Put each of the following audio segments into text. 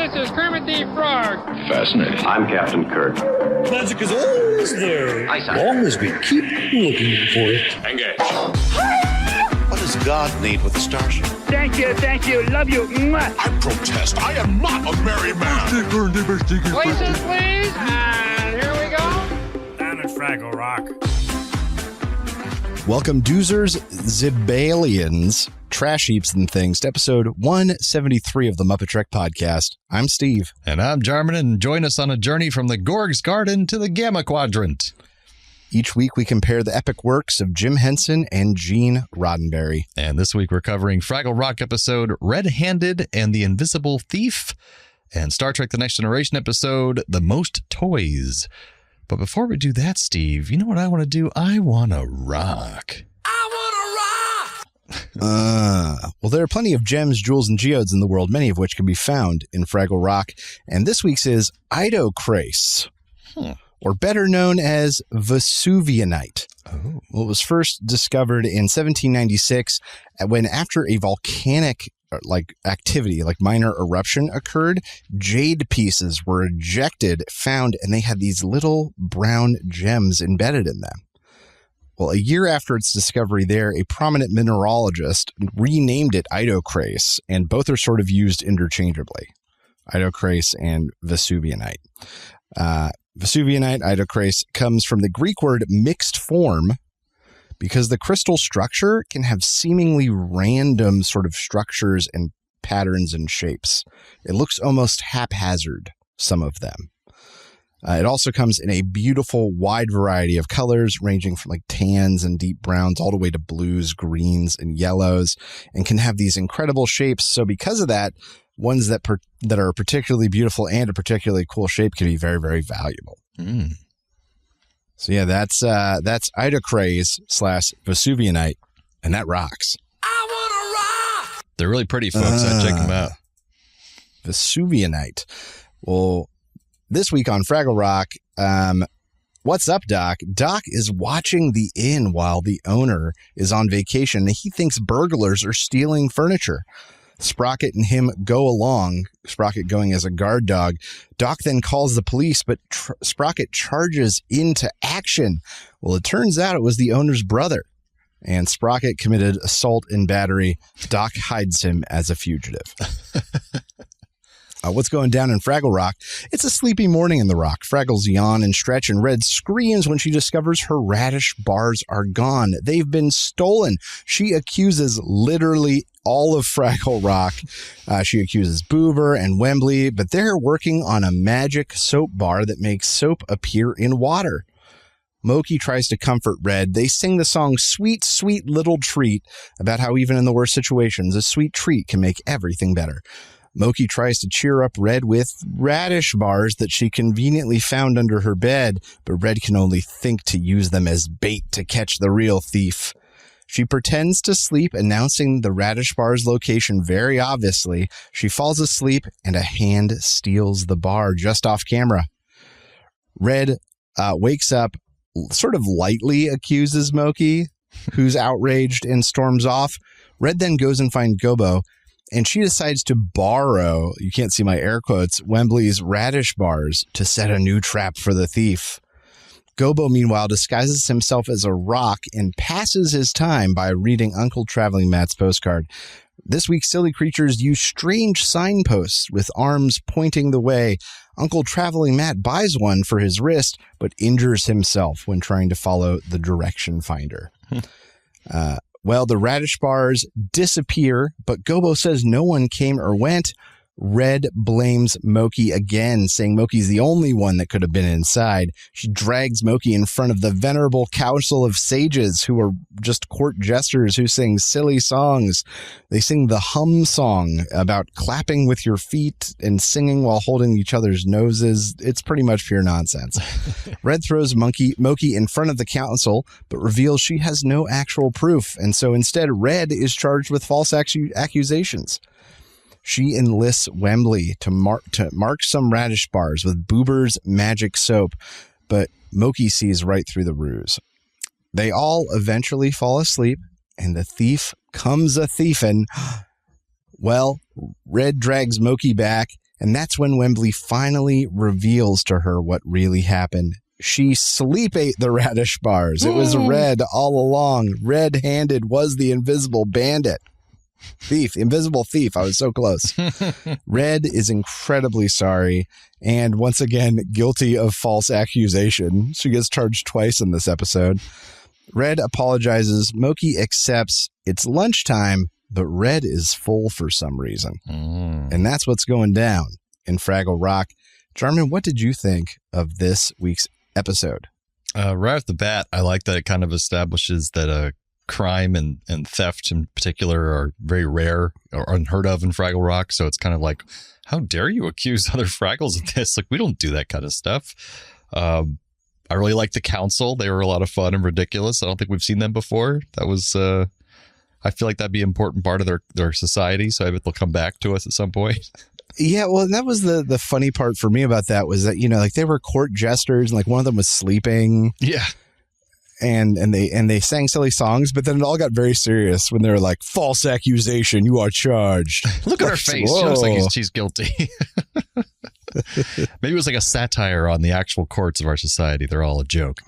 this is Kermit the Frog. Fascinating. I'm Captain Kirk. Magic is always there, as long as we keep looking for it. Engage. What does God need with a starship? Thank you, love you. Mwah. I protest. I am not a merry man. Places, please. And here we go. Down at Fraggle Rock. Welcome, Doozers, Zibalians, Trash Heaps and Things, to episode 173 of the MuppeTrek Podcast. I'm Steve. And I'm Jarman, and join us on a journey from the Gorg's Garden to the Gamma Quadrant. Each week we compare the epic works of Jim Henson and Gene Roddenberry. And this week we're covering Fraggle Rock episode Red-Handed and the Invisible Thief, and Star Trek The Next Generation episode The Most Toys. But before we do that, Steve, you know what I want to do? I want to rock. Well, there are plenty of gems, jewels, and geodes in the world, many of which can be found in Fraggle Rock. And this week's is idocrase, or better known as Vesuvianite. Oh. Well, it was first discovered in 1796 when, after a volcanic activity, like minor eruption occurred, jade pieces were found, and they had these little brown gems embedded in them. Well, a year after its discovery there, a prominent mineralogist renamed it idocrase, and both are sort of used interchangeably, idocrase and Vesuvianite. Vesuvianite, idocrase, comes from the Greek word mixed form, because the crystal structure can have seemingly random sort of structures and patterns and shapes. It looks almost haphazard, some of them. It also comes in a beautiful wide variety of colors, ranging from like tans and deep browns all the way to blues, greens, and yellows, and can have these incredible shapes. So because of that, ones that are particularly beautiful and a particularly cool shape can be very, very valuable. So yeah, that's idocrase / Vesuvianite, and that rocks. I want to rock! They're really pretty, folks. I'd check them out. Vesuvianite. Well, this week on Fraggle Rock, what's up, Doc? Doc is watching the inn while the owner is on vacation, and he thinks burglars are stealing furniture. Sprocket and him go along, Sprocket going as a guard dog. Doc then calls the police, but Sprocket charges into action. Well, it turns out it was the owner's brother, and Sprocket committed assault and battery. Doc hides him as a fugitive. What's going down in Fraggle Rock? It's a sleepy morning in the Rock. Fraggles yawn and stretch, and Red screams when she discovers her radish bars are gone. They've been stolen. She accuses literally all of Fraggle Rock. She accuses Boober and Wembley, but they're working on a magic soap bar that makes soap appear in water. Moki tries to comfort Red. They sing the song Sweet, Sweet Little Treat about how even in the worst situations, a sweet treat can make everything better. Moki tries to cheer up Red with radish bars that she conveniently found under her bed, but Red can only think to use them as bait to catch the real thief. She pretends to sleep, announcing the radish bar's location very obviously. She falls asleep, and a hand steals the bar just off camera. Red wakes up, sort of lightly accuses Moki, who's outraged, and storms off. Red then goes and finds Gobo, and she decides to borrow, you can't see my air quotes, Wembley's radish bars to set a new trap for the thief. Gobo, meanwhile, disguises himself as a rock and passes his time by reading Uncle Traveling Matt's postcard. This week, silly creatures use strange signposts with arms pointing the way. Uncle Traveling Matt buys one for his wrist, but injures himself when trying to follow the direction finder. Well, the radish bars disappear, but Gobo says no one came or went. Red blames Moki again, saying Moki's the only one that could have been inside. She drags Moki in front of the venerable council of sages, who are just court jesters who sing silly songs. They sing the hum song about clapping with your feet and singing while holding each other's noses. It's pretty much pure nonsense. Red throws Moki in front of the council, but reveals she has no actual proof, and so instead Red is charged with false accusations. She enlists Wembley to mark some radish bars with Boober's magic soap, but Moki sees right through the ruse. They all eventually fall asleep, and the thief comes a thiefin'. Well, Red drags Moki back, And that's when Wembley finally reveals to her what really happened. She sleep ate the radish bars. It was Red all along. Red-handed was the invisible bandit. Thief, invisible thief. I was so close. Red is incredibly sorry and once again guilty of false accusation. She gets charged twice in this episode. Red apologizes. Moki accepts. It's lunchtime, but Red is full for some reason. And that's what's going down in Fraggle Rock. Jarman, what did you think of this week's episode? Right off the bat, I like that it kind of establishes that crime and theft in particular are very rare or unheard of in Fraggle Rock. So it's kind of like, how dare you accuse other Fraggles of this? Like, we don't do that kind of stuff. I really like the council. They were a lot of fun and ridiculous. I don't think we've seen them before. That was, I feel like that'd be an important part of their society. So I bet they'll come back to us at some point. Yeah, well, that was the funny part for me about that was that, like they were court jesters and like one of them was sleeping. Yeah. And they sang silly songs, but then it all got very serious when they were like, false accusation, you are charged. Look at her face. Whoa. She looks like she's guilty. Maybe it was like a satire on the actual courts of our society. They're all a joke.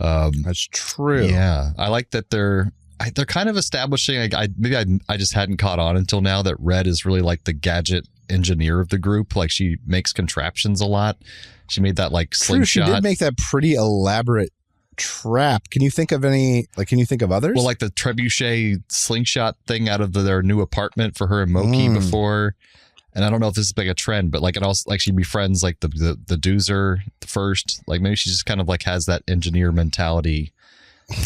That's true. Yeah. I like that they're kind of establishing, I just hadn't caught on until now that Red is really like the gadget engineer of the group. Like she makes contraptions a lot. She made that like slingshot. She did make that pretty elaborate trap. Can you think of any, like, can you think of others? Well, like the trebuchet slingshot thing out of their new apartment for her and Moki before. And I don't know if this is like a trend, but like it also, like she befriends like the doozer first. Like maybe she just kind of like has that engineer mentality.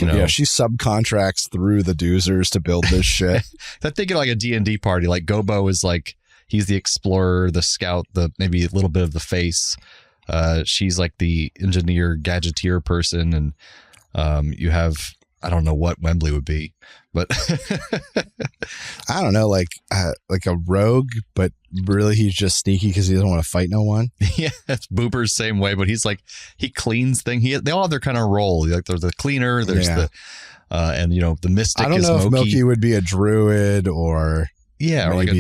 Yeah, she subcontracts through the doozers to build this shit. That thinking like a D&D party, like Gobo is like, he's the explorer, the scout, the maybe a little bit of the face. She's like the engineer, gadgeteer person. And you have, I don't know what Wembley would be, but I don't know, like a rogue, but really he's just sneaky because he doesn't want to fight no one. Yeah, that's Boober's same way, but he's like, he cleans things. They all have their kind of role. Like there's the cleaner, there's the and the mystic. I don't know if Moki would be a druid or maybe or like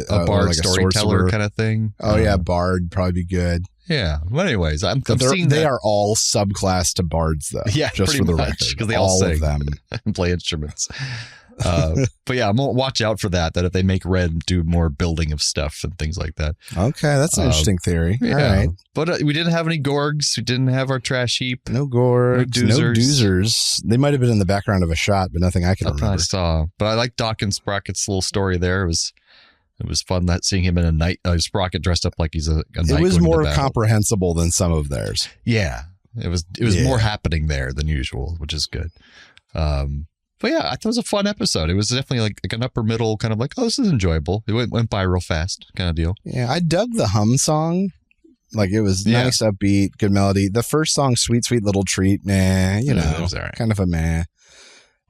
a bard, like storyteller kind of thing. Oh yeah, bard probably be good. Yeah. But anyways, I'm seeing they are all subclass to bards though. Yeah, just for the record, because they all sing of them and play instruments. But yeah, I'm gonna watch out for that if they make Red do more building of stuff and things like that. Okay, that's an interesting theory. Yeah. All right. But we didn't have any Gorgs. We didn't have our trash heap. No Gorgs. No doozers. They might have been in the background of a shot, but nothing I can remember. I saw. But I like Doc and Sprocket's little story there. It was fun seeing him in a night. Sprocket dressed up like he's a knight. It was more comprehensible than some of theirs. Yeah, it was more happening there than usual, which is good. But yeah, I thought it was a fun episode. It was definitely like an upper middle kind of like, oh, this is enjoyable. It went by real fast kind of deal. Yeah, I dug the hum song. Like it was nice, upbeat, good melody. The first song, Sweet Sweet Little Treat, it was all right. Kind of a meh.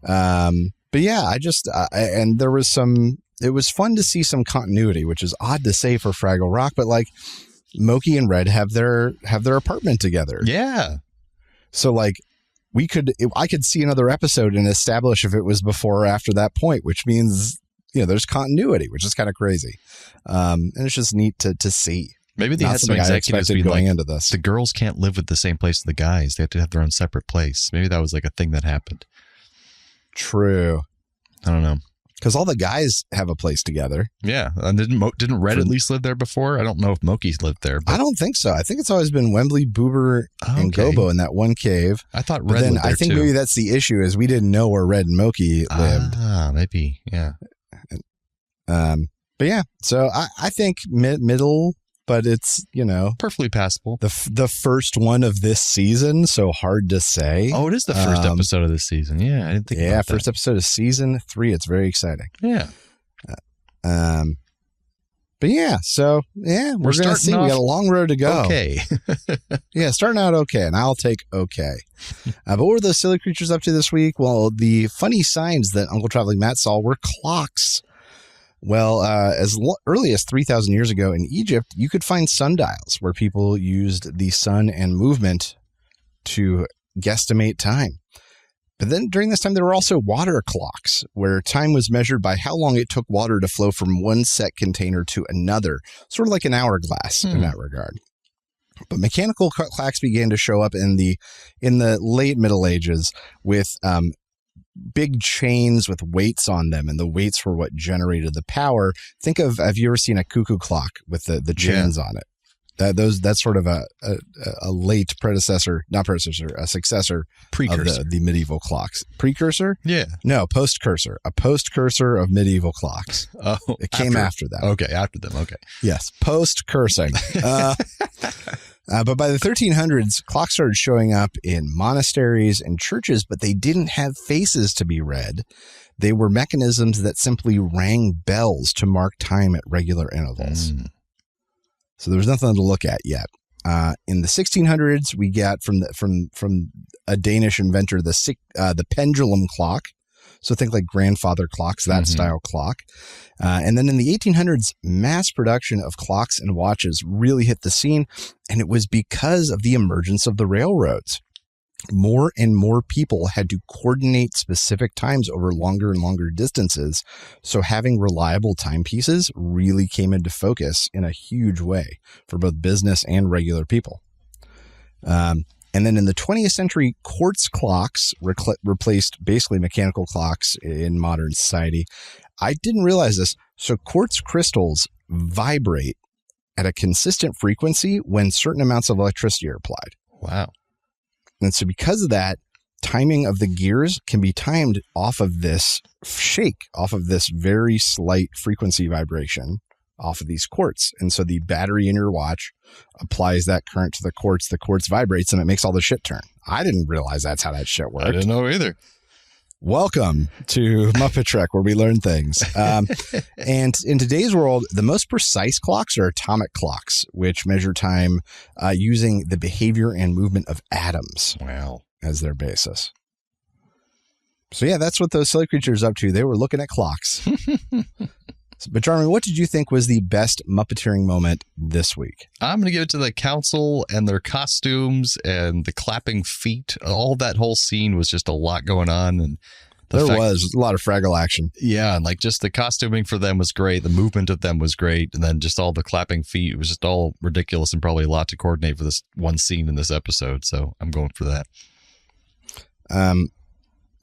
But yeah, I just and there was some. It was fun to see some continuity, which is odd to say for Fraggle Rock, but like Moki and Red have their apartment together. Yeah. So like I could see another episode and establish if it was before or after that point, which means, there's continuity, which is kind of crazy. And it's just neat to see. Maybe they had some executives going into this. The girls can't live with the same place as the guys. They have to have their own separate place. Maybe that was like a thing that happened. True. I don't know. Because all the guys have a place together. Yeah. And didn't Red at least live there before? I don't know if Moki's lived there. But I don't think so. I think it's always been Wembley, Boober, and Gobo in that one cave. I thought Red lived there I think maybe that's the issue is we didn't know where Red and Moki lived. Maybe. Yeah. But yeah, so I think middle, but it's, perfectly passable. The first one of this season, so hard to say. Oh, it is the first episode of this season. Yeah, I didn't think about that. First episode of season 3. It's very exciting. Yeah. But yeah, so yeah, we're going to see. We got a long road to go. Okay. Yeah, starting out okay, and I'll take okay. But what were those silly creatures up to this week? Well, the funny signs that Uncle Traveling Matt saw were clocks. Well, as early as 3,000 years ago in Egypt, you could find sundials where people used the sun and movement to guesstimate time. But then during this time, there were also water clocks, where time was measured by how long it took water to flow from one set container to another, sort of like an hourglass in that regard. But mechanical clocks began to show up in the late Middle Ages with big chains with weights on them, and the weights were what generated the power. Think of, have you ever seen a cuckoo clock with the chains on it? That's sort of a late predecessor, not predecessor, a successor precursor of the medieval clocks. Precursor? Yeah. No, postcursor. A postcursor of medieval clocks. Oh, it came after them. Okay, after them. Okay. Yes, post-cursing. But by the 1300s, clocks started showing up in monasteries and churches, but they didn't have faces to be read. They were mechanisms that simply rang bells to mark time at regular intervals. So there was nothing to look at yet. In the 1600s, we got from a Danish inventor the pendulum clock. So think like grandfather clocks, that style clock. And then in the 1800s, mass production of clocks and watches really hit the scene, and it was because of the emergence of the railroads. More and more people had to coordinate specific times over longer and longer distances, so having reliable timepieces really came into focus in a huge way for both business and regular people. And then in the 20th century, quartz clocks replaced basically mechanical clocks in modern society. I didn't realize this. So quartz crystals vibrate at a consistent frequency when certain amounts of electricity are applied. Wow. And so because of that, timing of the gears can be timed off of this shake, off of this very slight frequency vibration off of these quartz. And so the battery in your watch applies that current to the quartz vibrates, and it makes all the shit turn. I didn't realize that's how that shit worked. I didn't know either. Welcome to MuppeTrek, where we learn things. And in today's world, the most precise clocks are atomic clocks, which measure time using the behavior and movement of atoms as their basis. So yeah, that's what those silly creatures are up to. They were looking at clocks. But Jarman, what did you think was the best Muppeteering moment this week? I'm going to give it to the council and their costumes and the clapping feet. All that whole scene was just a lot going on. And there was a lot of Fraggle action. Yeah, and like just the costuming for them was great. The movement of them was great. And then just all the clapping feet. It was just all ridiculous and probably a lot to coordinate for this one scene in this episode. So I'm going for that.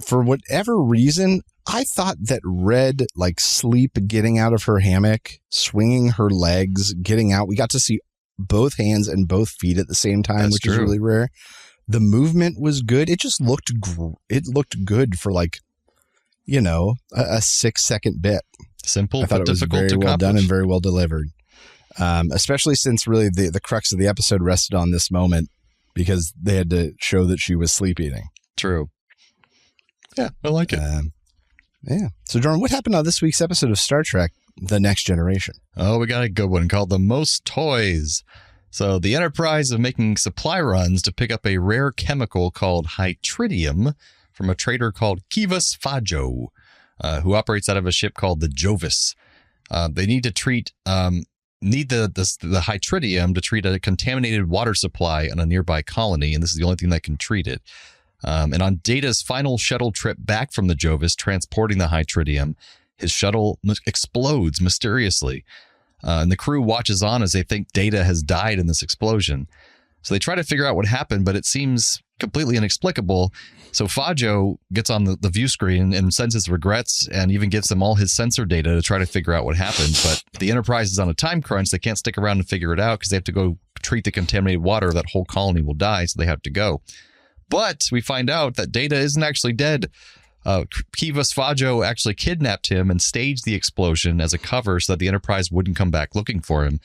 For whatever reason, I thought that Red, like sleep, getting out of her hammock, swinging her legs, getting out. We got to see both hands and both feet at the same time, which is really rare. The movement was good. It just looked good for like, a 6-second bit. Simple, I thought but it was difficult very to well accomplish. done and very well delivered. Especially since really the crux of the episode rested on this moment because they had to show that she was sleep eating. True. Yeah, I like it. Yeah. So, Jordan, what happened on this week's episode of Star Trek, The Next Generation? Oh, we got a good one called The Most Toys. So the Enterprise is making supply runs to pick up a rare chemical called hytridium from a trader called Kivas Fajo, who operates out of a ship called the Jovis. They need to treat the hytridium to treat a contaminated water supply on a nearby colony, and this is the only thing that can treat it. And on Data's final shuttle trip back from the Jovis, transporting the hytridium, his shuttle explodes mysteriously. And the crew watches on as they think Data has died in this explosion. So they try to figure out what happened, but it seems completely inexplicable. So Fajo gets on the view screen and sends his regrets and even gives them all his sensor data to try to figure out what happened. But the Enterprise is on a time crunch. They can't stick around and figure it out because they have to go treat the contaminated water. That whole colony will die, so they have to go. But we find out that Data isn't actually dead. Kivas Fajo actually kidnapped him and staged the explosion as a cover so that the Enterprise wouldn't come back looking for him.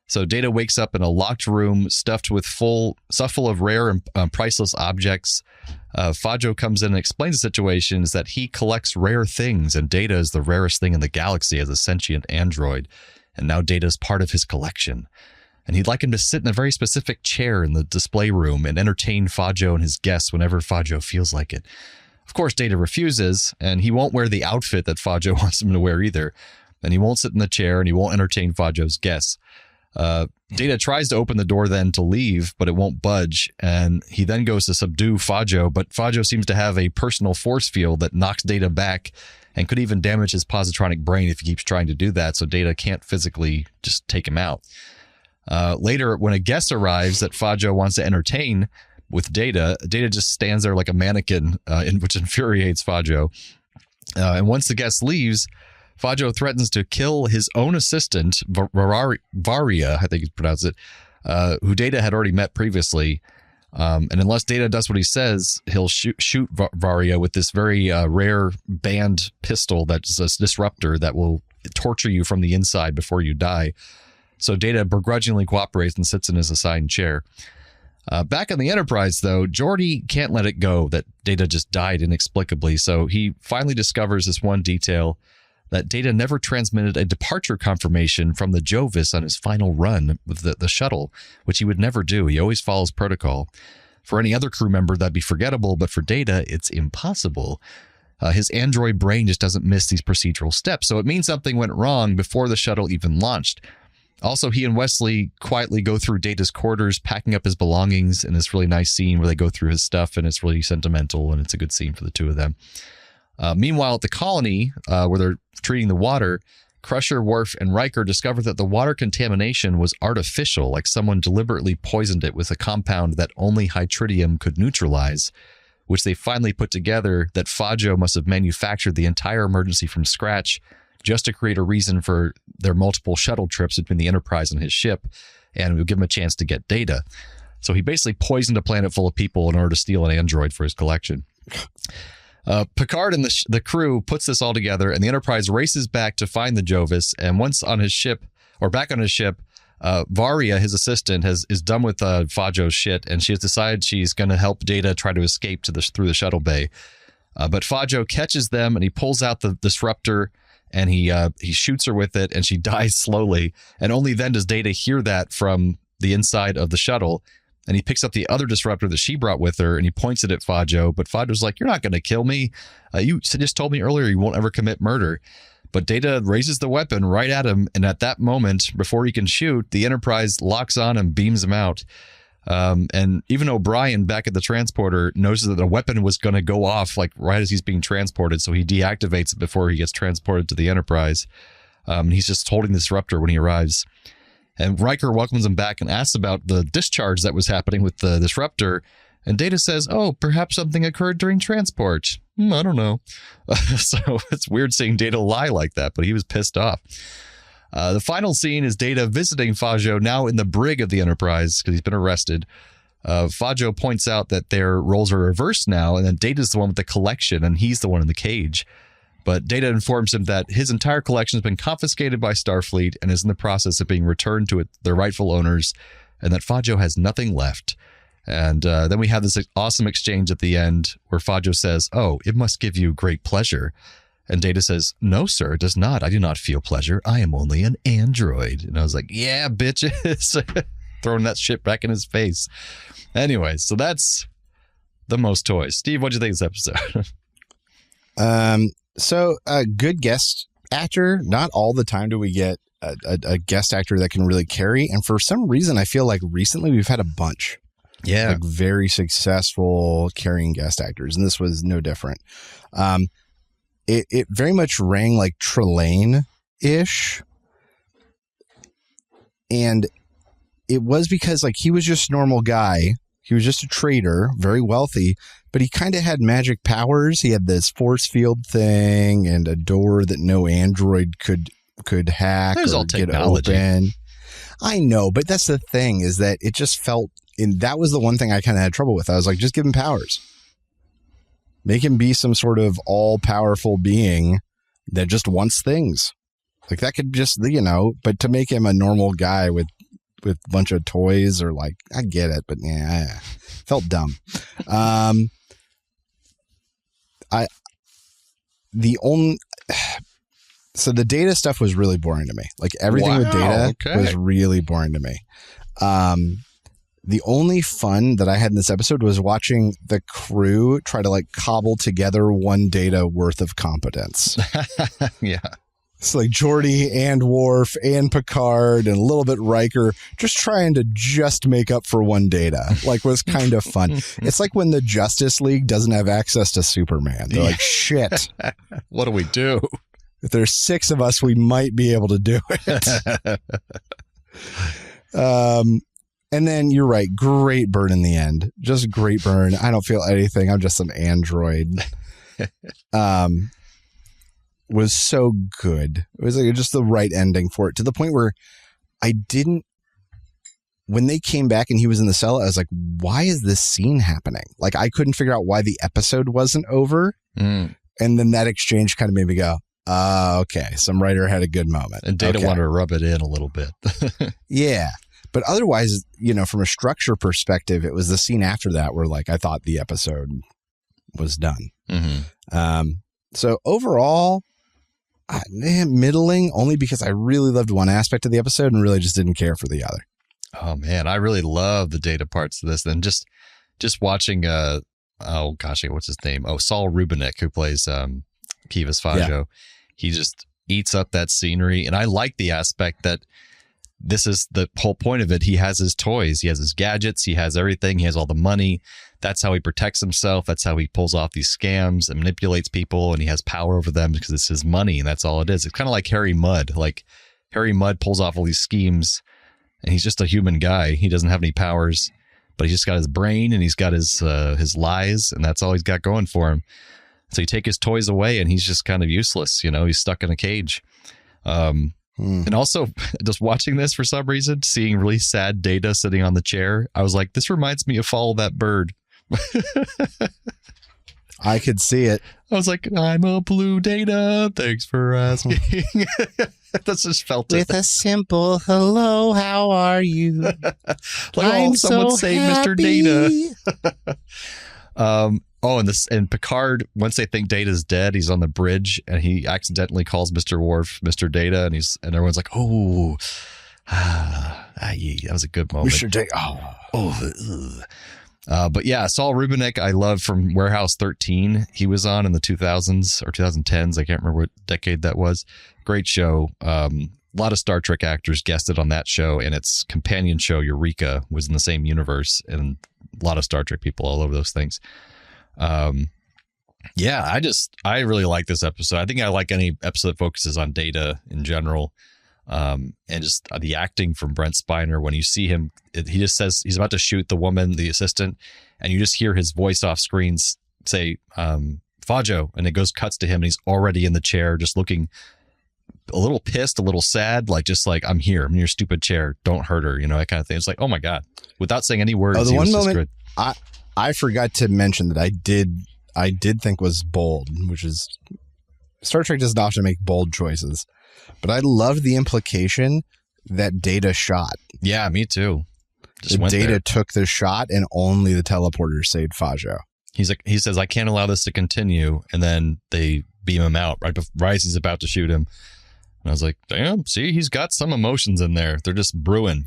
So Data wakes up in a locked room stuffed full of rare and priceless objects. Fajo comes in and explains the situation is that he collects rare things, and Data is the rarest thing in the galaxy as a sentient android. And now Data is part of his collection. And he'd like him to sit in a very specific chair in the display room and entertain Fajo and his guests whenever Fajo feels like it. Of course, Data refuses, and he won't wear the outfit that Fajo wants him to wear either. And he won't sit in the chair, and he won't entertain Fajo's guests. Data tries to open the door then to leave, but it won't budge. And he then goes to subdue Fajo, but Fajo seems to have a personal force field that knocks Data back and could even damage his positronic brain if he keeps trying to do that. So Data can't physically just take him out. Later, when a guest arrives that Fajo wants to entertain with Data, Data just stands there like a mannequin, which infuriates Fajo. And once the guest leaves, Fajo threatens to kill his own assistant, Varia, I think he pronounced it, who Data had already met previously. And unless Data does what he says, he'll shoot Varia with this very rare banned pistol that's a disruptor that will torture you from the inside before you die. So Data begrudgingly cooperates and sits in his assigned chair. Back on the Enterprise, though, Geordi can't let it go that Data just died inexplicably. So he finally discovers this one detail, that Data never transmitted a departure confirmation from the Jovis on his final run with the shuttle, which he would never do. He always follows protocol. For any other crew member, that'd be forgettable, but for Data, it's impossible. His android brain just doesn't miss these procedural steps, so it means something went wrong before the shuttle even launched. Also, he and Wesley quietly go through Data's quarters, packing up his belongings in this really nice scene where they go through his stuff, and it's really sentimental, and it's a good scene for the two of them. Meanwhile, at the colony, where they're treating the water, Crusher, Worf, and Riker discover that the water contamination was artificial, like someone deliberately poisoned it with a compound that only Hytridium could neutralize, which they finally put together that Fajo must have manufactured the entire emergency from scratch just to create a reason for their multiple shuttle trips between the Enterprise and his ship, and we'll give him a chance to get Data. So he basically poisoned a planet full of people in order to steal an android for his collection. Picard and the crew puts this all together, and the Enterprise races back to find the Jovis. And once on his ship, or back on his ship, Varia, his assistant, is done with Fajo's shit, and she has decided she's going to help Data try to escape through the shuttle bay. But Fajo catches them, and he pulls out the disruptor, and he shoots her with it, and she dies slowly. And only then does Data hear that from the inside of the shuttle. And he picks up the other disruptor that she brought with her, and he points it at Fajo. But Fajo's like, "You're not going to kill me. You just told me earlier you won't ever commit murder." But Data raises the weapon right at him, and at that moment, before he can shoot, the Enterprise locks on and beams him out. And even O'Brien, back at the transporter, knows that the weapon was going to go off like right as he's being transported, so he deactivates it before he gets transported to the Enterprise. He's just holding the disruptor when he arrives. And Riker welcomes him back and asks about the discharge that was happening with the disruptor. And Data says, "Oh, perhaps something occurred during transport. I don't know." So it's weird seeing Data lie like that, but he was pissed off. The final scene is Data visiting Fajo, now in the brig of the Enterprise, because he's been arrested. Fajo points out that their roles are reversed now, and then Data's the one with the collection, and he's the one in the cage. But Data informs him that his entire collection has been confiscated by Starfleet and is in the process of being returned to their rightful owners, and that Fajo has nothing left. And then we have this awesome exchange at the end where Fajo says, "Oh, it must give you great pleasure." And Data says, "No, sir, it does not. I do not feel pleasure. I am only an android." And I was like, yeah, bitches. Throwing that shit back in his face. Anyway, so that's the most toys. Steve, what'd you think of this episode? So a good guest actor. Not all the time do we get a guest actor that can really carry. And for some reason, I feel like recently we've had a bunch. Yeah. Like very successful carrying guest actors. And this was no different. It very much rang like Trelane-ish. And it was because like he was just a normal guy. He was just a trader, very wealthy, but he kind of had magic powers. He had this force field thing and a door that no android could hack or all get technology. open. I know, but that's the thing is that it just felt, and that was the one thing I kind of had trouble with. I was like, just give him powers. Make him be some sort of all-powerful being that just wants things. Like that could just, but to make him a normal guy with a bunch of toys or like, I get it, but yeah, felt dumb. So the Data stuff was really boring to me. Like everything with Data was really boring to me. The only fun that I had in this episode was watching the crew try to like cobble together one Data worth of competence. Yeah. It's like Geordi and Worf and Picard and a little bit Riker just trying to just make up for one Data. Like, was kind of fun. It's like when the Justice League doesn't have access to Superman. They're like, shit. What do we do? If there's 6 of us, we might be able to do it. And then you're right. Great burn in the end. Just great burn. I don't feel anything. I'm just an android. Was so good. It was like just the right ending for it, to the point where when they came back and he was in the cell, I was like, why is this scene happening? Like, I couldn't figure out why the episode wasn't over. And then that exchange kind of made me go, okay, some writer had a good moment. And Data wanted to rub it in a little bit. Yeah. But otherwise, from a structure perspective, it was the scene after that where, like, I thought the episode was done. So overall, middling, only because I really loved one aspect of the episode and really just didn't care for the other. Oh man, I really love the Data parts of this. And just watching what's his name? Oh, Saul Rubinek, who plays Kivas Fajo. Yeah. He just eats up that scenery, and I like the aspect that this is the whole point of it. He has his toys, he has his gadgets, he has everything, he has all the money. That's how he protects himself. That's how he pulls off these scams and manipulates people, and he has power over them because it's his money, and that's all it is. It's kind of like Harry Mudd. Like, Harry Mudd pulls off all these schemes, and he's just a human guy. He doesn't have any powers, but he's just got his brain, and he's got his lies, and that's all he's got going for him. So you take his toys away, and he's just kind of useless. He's stuck in a cage. And also, just watching this for some reason, seeing really sad Data sitting on the chair, I was like, this reminds me of Follow That Bird. I could see it. I was like, I'm a blue Data. Thanks for asking. That's just felt with it. A simple hello, how are you? Like, someone say Mr. Data. And Picard, once they think Data's dead, he's on the bridge and he accidentally calls Mr. Worf Mr. Data, and everyone's like, oh, that was a good moment. Mr. Data. But yeah, Saul Rubinek, I love from Warehouse 13. He was on in the 2000s or 2010s. I can't remember what decade that was. Great show. A lot of Star Trek actors guested on that show, and its companion show, Eureka, was in the same universe, and a lot of Star Trek people all over those things. Yeah, I really like this episode. I think I like any episode that focuses on Data in general. And just the acting from Brent Spiner, when you see him, he just says he's about to shoot the woman, the assistant, and you just hear his voice off screens say, Fajo, and it cuts to him, and he's already in the chair, just looking a little pissed, a little sad, like, I'm here, I'm in your stupid chair, don't hurt her, that kind of thing. It's like, oh my God, without saying any words. The one moment I forgot to mention that I did think was bold, which is Star Trek doesn't often make bold choices, but I loved the implication that Data shot. Yeah, me too. Data took the shot, and only the teleporter saved Fajo. He says, I can't allow this to continue, and then they beam him out right as he's about to shoot him. And I was like, damn, see, he's got some emotions in there. They're just brewing,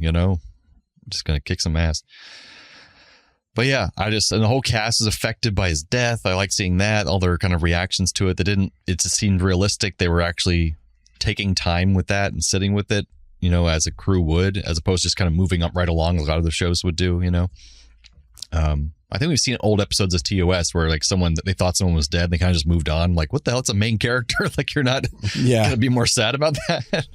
just gonna kick some ass. But yeah, and the whole cast is affected by his death. I like seeing that, all their kind of reactions to it. It just seemed realistic. They were actually taking time with that and sitting with it, as a crew would, as opposed to just kind of moving up right along, like a lot of the shows would do, I think we've seen old episodes of TOS where, like, they thought someone was dead, and they kind of just moved on. Like, what the hell? It's a main character. Like, you're not going to be more sad about that.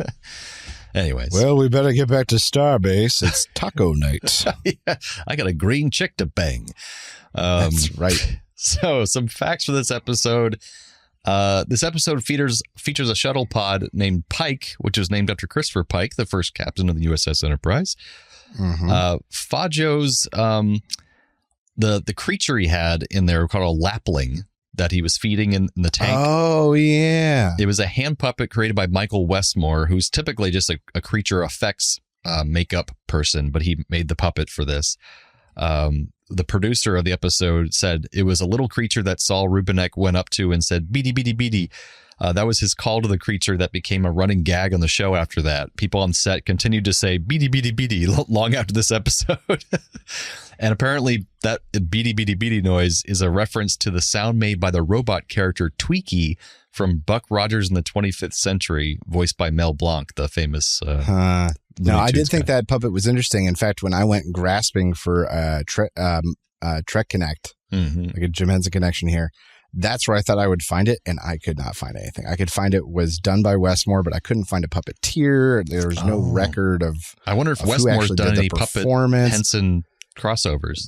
Anyways. Well, we better get back to Starbase. It's taco night. Yeah, I got a green chick to bang. That's right. So, some facts for this episode. This episode features a shuttle pod named Pike, which was named after Christopher Pike, the first captain of the USS Enterprise. Fajo's the creature he had in there called a lapling that he was feeding in the tank. Oh, yeah. It was a hand puppet created by Michael Westmore, who's typically just a creature effects makeup person, but he made the puppet for this. The producer of the episode said it was a little creature that Saul Rubinek went up to and said, beady, beady, beady. That was his call to the creature that became a running gag on the show after that. People on set continued to say, beady, beady, beady, long after this episode. And apparently that beady, beady, beady noise is a reference to the sound made by the robot character Tweaky from Buck Rogers in the 25th Century, voiced by Mel Blanc, the famous. No, I did think that puppet was interesting. In fact, when I went grasping for Trek Connect, like a Jim Henson connection here, that's where I thought I would find it, and I could not find anything. I could find it was done by Westmore, but I couldn't find a puppeteer. There was no record of. I wonder if Westmore's done any puppet Henson crossovers.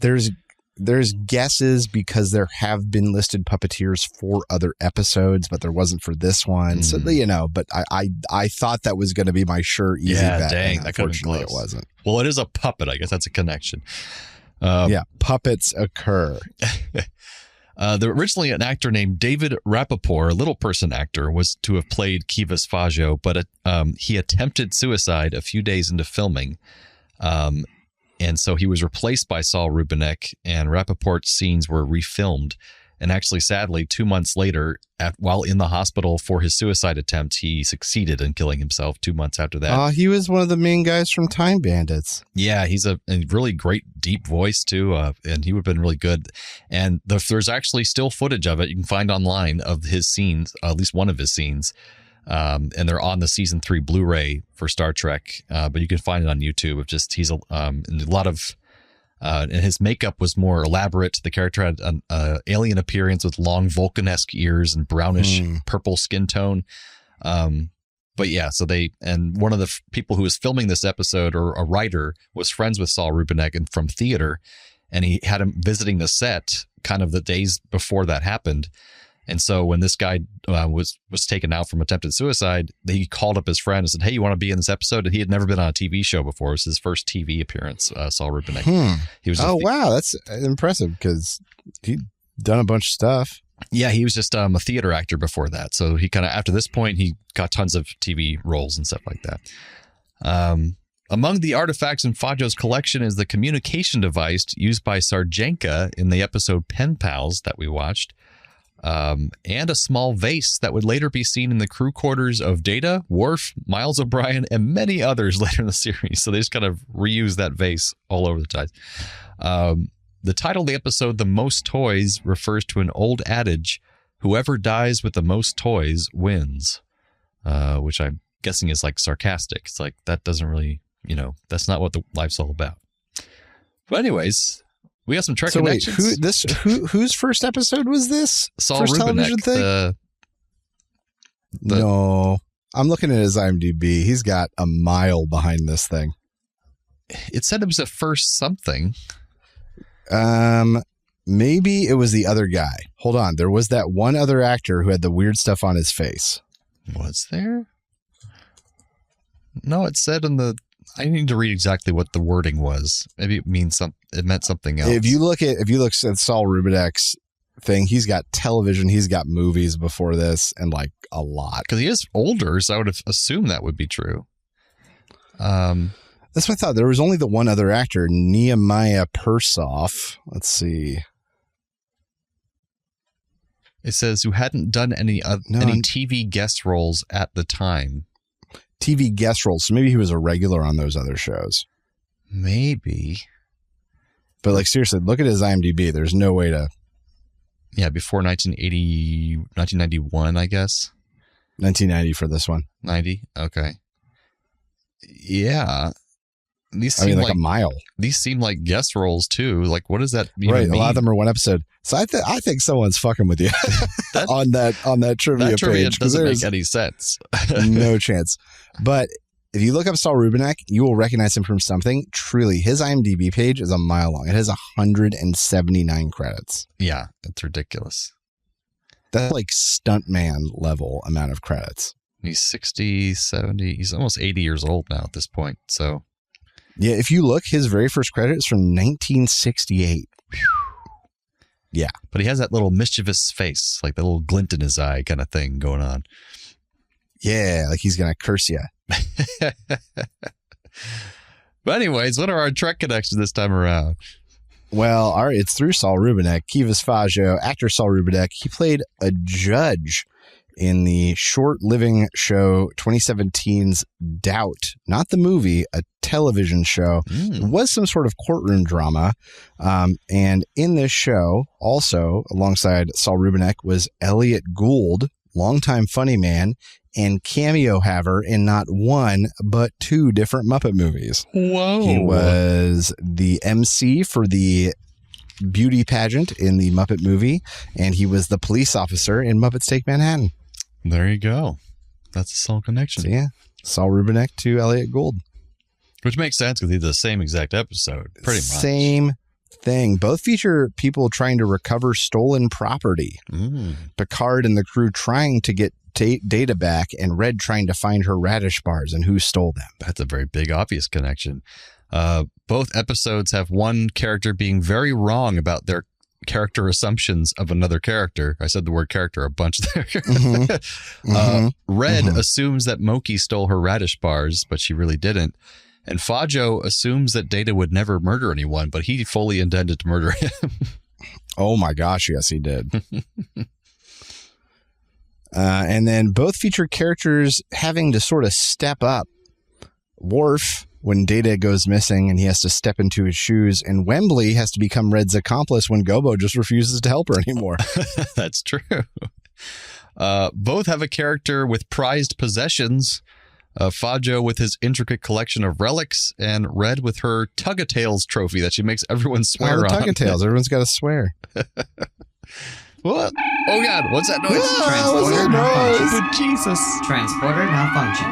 There's guesses because there have been listed puppeteers for other episodes, but there wasn't for this one. So, but I thought that was going to be my sure, easy bet. Dang, that could have been close. It wasn't. Well, it is a puppet. I guess that's a connection. Puppets occur. Originally, an actor named David Rappaport, a little person actor, was to have played Kivas Fajo, but he attempted suicide a few days into filming. And so he was replaced by Saul Rubinek, and Rappaport's scenes were refilmed. And actually, sadly, 2 months later, while in the hospital for his suicide attempt, he succeeded in killing himself 2 months after that. He was one of the main guys from Time Bandits. Yeah, he's a really great, deep voice, too, and he would have been really good. And there's actually still footage of it you can find online of his scenes, at least one of his scenes. And they're on the season 3 Blu-ray for Star Trek, but you can find it on YouTube. Of just he's a lot of, and his makeup was more elaborate. The character had an alien appearance with long Vulcan-esque ears and brownish purple skin tone. But yeah, and one of the people who was filming this episode, or a writer, was friends with Saul Rubinek and from theater, and he had him visiting the set kind of the days before that happened. And so when this guy was taken out from attempted suicide, he called up his friend and said, "Hey, you want to be in this episode?" And he had never been on a TV show before. It was his first TV appearance, Saul Rubinek. He was wow, that's impressive because he'd done a bunch of stuff. Yeah, he was just a theater actor before that. So he kind of, after this point, he got tons of TV roles and stuff like that. Among the artifacts in Fajo's collection is the communication device used by Sarjenka in the episode Pen Pals that we watched. And a small vase that would later be seen in the crew quarters of Data, Worf, Miles O'Brien, and many others later in the series. So they just kind of reuse that vase all over the place. The title of the episode, The Most Toys, refers to an old adage, whoever dies with the most toys wins, which I'm guessing is like sarcastic. It's like, that doesn't really, that's not what the life's all about. But anyways... We got some Trek connections. Whose first episode was this? Saul first Rubinek, television thing? No, I'm looking at his IMDb. He's got a mile behind this thing. It said it was a first something. Maybe it was the other guy. Hold on. There was that one other actor who had the weird stuff on his face. Was there? No, it said in the... I need to read exactly what the wording was. Maybe it means it meant something else. If you look at Saul Rubinek's thing, he's got television, he's got movies before this, and like a lot. Because he is older, so I would have assumed that would be true. That's what I thought. There was only the one other actor, Nehemiah Persoff. Let's see. It says who hadn't done any TV guest roles at the time. TV guest roles. So maybe he was a regular on those other shows. Maybe. But like seriously, look at his IMDb. There's no way to. Yeah, before 1991, I guess. 1990 for this one. 90? Okay. Yeah. These seem like a mile. These seem like guest roles too. Like, what does that even mean? A lot of them are one episode. So I think someone's fucking with you on that trivia page. Trivia doesn't make any sense. No chance. But if you look up Saul Rubinek, you will recognize him from something. Truly, his IMDb page is a mile long. It has 179 credits. Yeah, it's ridiculous. That's like stuntman level amount of credits. He's 60, 70. He's almost 80 years old now at this point. So. Yeah, if you look, his very first credit is from 1968. Yeah. But he has that little mischievous face, like the little glint in his eye kind of thing going on. Yeah, like he's going to curse you. But anyways, what are our Trek connections this time around? Well, it's through Saul Rubinek. Kivas Fajo, actor Saul Rubinek, he played a judge in the short-living show 2017's Doubt. Not the movie, a television show. It was some sort of courtroom drama. And in this show, also alongside Saul Rubinek, was Elliot Gould, longtime funny man, and cameo haver in not one, but 2 different Muppet movies. Whoa. He was the MC for the beauty pageant in the Muppet movie, and he was the police officer in Muppets Take Manhattan. There you go. That's a Saul connection. So yeah, Saul Rubinek to Elliot Gould. Which makes sense because they did the same exact episode, pretty much. Same thing. Both feature people trying to recover stolen property. Picard and the crew trying to get Data back, and Red trying to find her radish bars and who stole them. That's a very big, obvious connection. Both episodes have one character being very wrong about their character assumptions of another character. I said the word character a bunch there. Red assumes that Moki stole her radish bars, but she really didn't. And Fajo assumes that Data would never murder anyone, but he fully intended to murder him. Oh my gosh, yes, he did. And then both feature characters having to sort of step up. Worf, when Data goes missing and he has to step into his shoes, and Wembley has to become Red's accomplice when Gobo just refuses to help her anymore. That's true. Both have a character with prized possessions. Fajo with his intricate collection of relics, and Red with her Tug-a-Tails trophy that she makes everyone swear on. Tug-a-Tails. Everyone's got to swear. What? Oh, God. What's that noise? Transporter malfunction. Jesus. Transporter malfunction.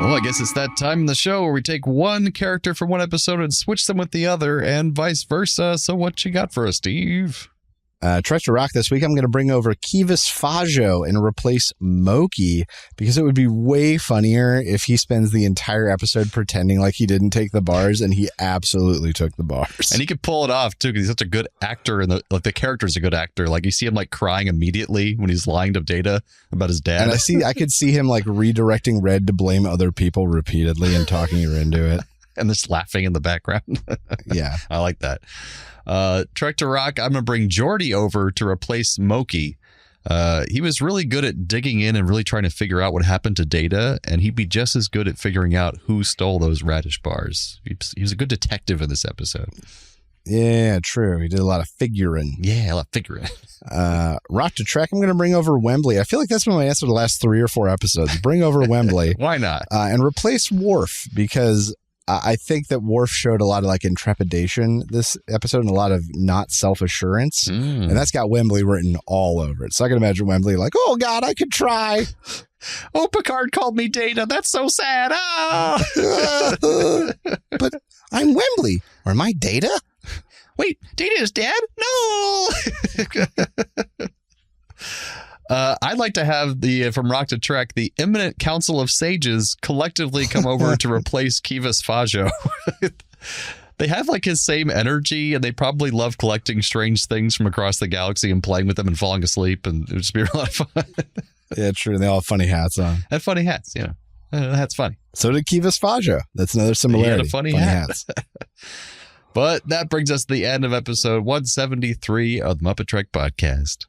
Well, I guess it's that time in the show where we take one character from one episode and switch them with the other, and vice versa. So what you got for us, Steve? Trek to Rock this week, I'm going to bring over Kivas Fajo and replace Moki, because it would be way funnier if he spends the entire episode pretending like he didn't take the bars, and he absolutely took the bars. And he could pull it off too, because he's such a good actor, and the character's a good actor. Like you see him like crying immediately when he's lying to Data about his dad. And I could see him like redirecting Red to blame other people repeatedly and talking her into it. And just laughing in the background. Yeah. I like that. Trek to Rock, I'm going to bring Geordi over to replace Moki. He was really good at digging in and really trying to figure out what happened to Data, and he'd be just as good at figuring out who stole those radish bars. He was a good detective in this episode. Yeah, true. He did a lot of figuring. Yeah, a lot of figuring. Rock to Trek, I'm going to bring over Wembley. I feel like that's been my answer the last 3 or 4 episodes. Bring over Wembley. Why not? And replace Worf, because I think that Worf showed a lot of like intrepidation this episode and a lot of not self-assurance. And that's got Wembley written all over it. So I can imagine Wembley like, oh God, I could try. Oh, Picard called me Data. That's so sad. Ah! But I'm Wembley. Or am I Data? Wait, Data is dead? No. I'd like to have from Rock to Trek, the Eminent Council of Sages collectively come over to replace Kivas Fajo. They have like his same energy, and they probably love collecting strange things from across the galaxy and playing with them and falling asleep, and it would just be a lot of fun. Yeah, true. They all have funny hats on. And funny hats, you know. That's funny. So did Kivas Fajo. That's another similarity. He had a funny hats. But that brings us to the end of episode 173 of the MuppeTrek Podcast.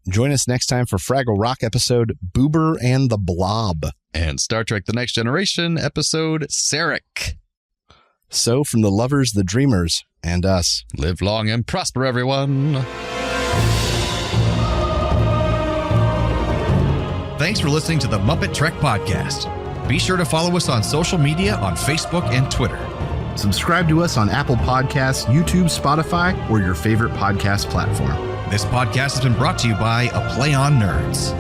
Join us next time for Fraggle Rock episode Boober and the Blob. And Star Trek The Next Generation episode Sarek. So from the lovers, the dreamers, and us. Live long and prosper, everyone. Thanks for listening to the MuppeTrek Podcast. Be sure to follow us on social media on Facebook and Twitter. Subscribe to us on Apple Podcasts, YouTube, Spotify, or your favorite podcast platform. This podcast has been brought to you by A Play on Nerds.